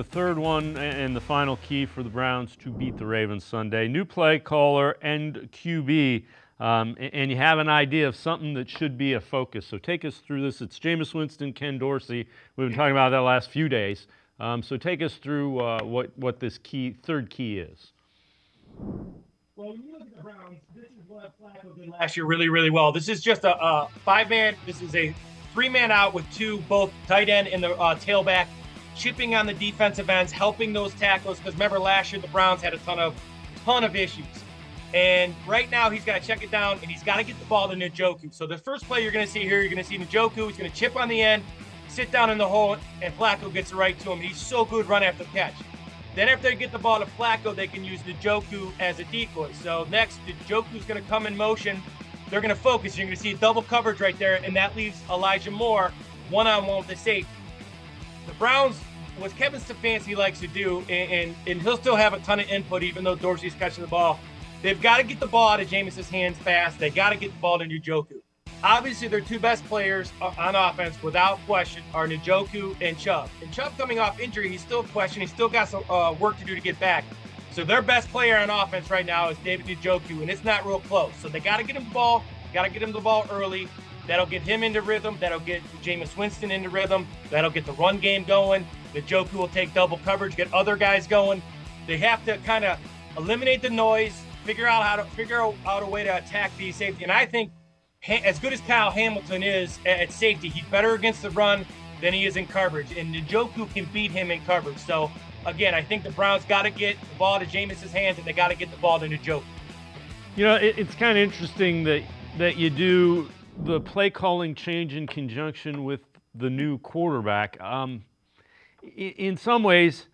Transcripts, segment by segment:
The third one and the final key for the Browns to beat the Ravens Sunday. New play caller and QB, and you have an idea of something that should be a focus. So take us through this. It's Jameis Winston, Ken Dorsey. We've been talking about that the last few days. So take us through what this third key is. Well, when you look at the Browns, this is what Flacco did last year really, really well. This is just a five-man. This is a three-man out with both tight end and the tailback, chipping on the defensive ends, helping those tackles. Because remember, last year the Browns had a ton of issues. And right now he's got to check it down, and he's got to get the ball to Njoku. So the first play you're going to see here, you're going to see Njoku. He's going to chip on the end, sit down in the hole, and Flacco gets it right to him. He's so good run after catch. Then after they get the ball to Flacco, they can use Njoku as a decoy. So next, Njoku's going to come in motion. They're going to focus. You're going to see double coverage right there, and that leaves Elijah Moore one-on-one with the safety. The Browns, what Kevin Stefanski likes to do, and he'll still have a ton of input even though Dorsey's catching the ball, they've got to get the ball out of Jameis's hands fast. They got to get the ball to Njoku. Obviously, their two best players on offense, without question, are Njoku and Chubb. And Chubb coming off injury, he's still questioned. He's still got some work to do to get back. So their best player on offense right now is David Njoku, and it's not real close. So they got to get him the ball. Got to get him the ball early. That'll get him into rhythm. That'll get Jameis Winston into rhythm. That'll get the run game going. Njoku will take double coverage, get other guys going. They have to kind of eliminate the noise, figure out a way to attack the safety. And I think, as good as Kyle Hamilton is at safety, he's better against the run than he is in coverage. And Njoku can beat him in coverage. So, again, I think the Browns got to get the ball to Jameis's hands, and they got to get the ball to Njoku. You know, it's kind of interesting that you do the play calling change in conjunction with the new quarterback. In some ways,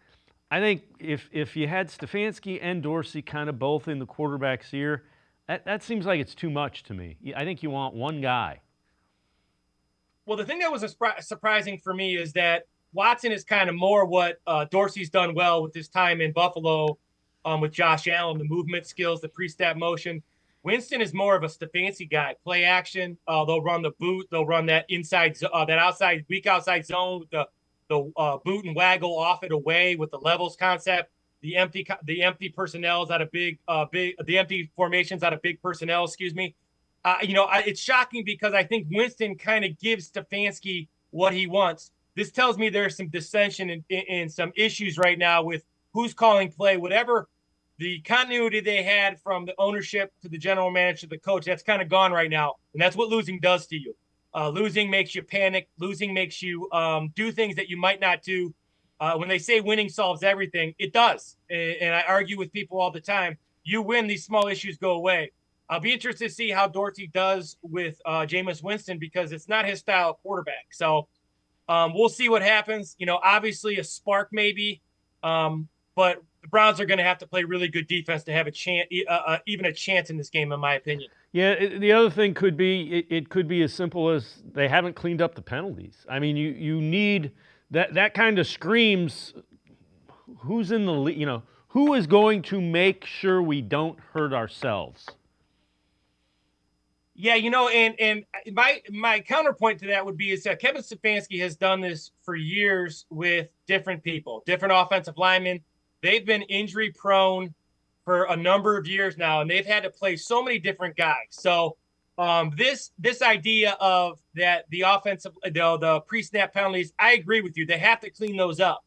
I think if you had Stefanski and Dorsey kind of both in the quarterback's ear, that seems like it's too much to me. I think you want one guy. Well, the thing that was surprising for me is that Watson is kind of more what Dorsey's done well with his time in Buffalo with Josh Allen, the movement skills, the pre-snap motion. Winston is more of a Stefanski guy. Play action. They'll run the boot. They'll run that weak outside zone with the boot and waggle off it away with the levels concept. The empty personnel out of the empty formations out of big personnel. Excuse me. It's shocking because I think Winston kind of gives Stefanski what he wants. This tells me there's some dissension and some issues right now with who's calling play. Whatever the continuity they had from the ownership to the general manager to the coach, that's kind of gone right now, and that's what losing does to you. Losing makes you panic. Losing makes you do things that you might not do. When they say winning solves everything, it does. And I argue with people all the time. You win, these small issues go away. I'll be interested to see how Dorsey does with Jameis Winston because it's not his style of quarterback. So we'll see what happens. Obviously a spark maybe, but the Browns are going to have to play really good defense to have a chance, even a chance in this game, in my opinion. Yeah, the other thing could be it could be as simple as they haven't cleaned up the penalties. I mean, you need that kind of screams. Who's in the lead? Who is going to make sure we don't hurt ourselves? Yeah, and my counterpoint to that would be is that Kevin Stefanski has done this for years with different people, different offensive linemen. They've been injury prone for a number of years now, and they've had to play so many different guys. So this idea of that the pre-snap penalties, I agree with you. They have to clean those up.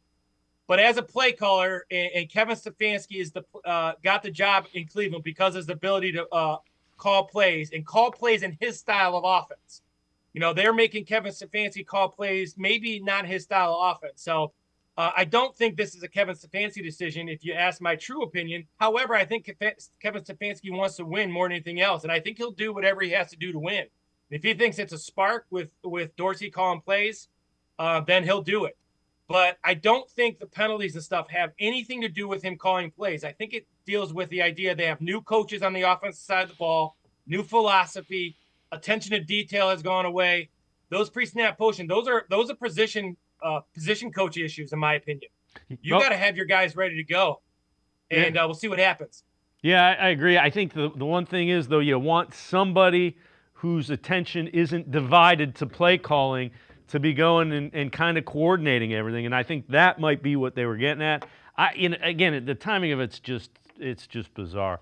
But as a play caller, and Kevin Stefanski is got the job in Cleveland because of his ability to call plays in his style of offense. They're making Kevin Stefanski call plays, maybe not his style of offense. So I don't think this is a Kevin Stefanski decision, if you ask my true opinion. However, I think Kevin Stefanski wants to win more than anything else, and I think he'll do whatever he has to do to win. If he thinks it's a spark with Dorsey calling plays, then he'll do it. But I don't think the penalties and stuff have anything to do with him calling plays. I think it deals with the idea they have new coaches on the offensive side of the ball, new philosophy, attention to detail has gone away. Those pre-snap motion, those are position coach issues, in my opinion. You got to have your guys ready to go, and we'll see what happens. Yeah, I agree. I think the one thing is, though, you want somebody whose attention isn't divided to play calling to be going and kind of coordinating everything. And I think that might be what they were getting at. Again, the timing of it's just bizarre.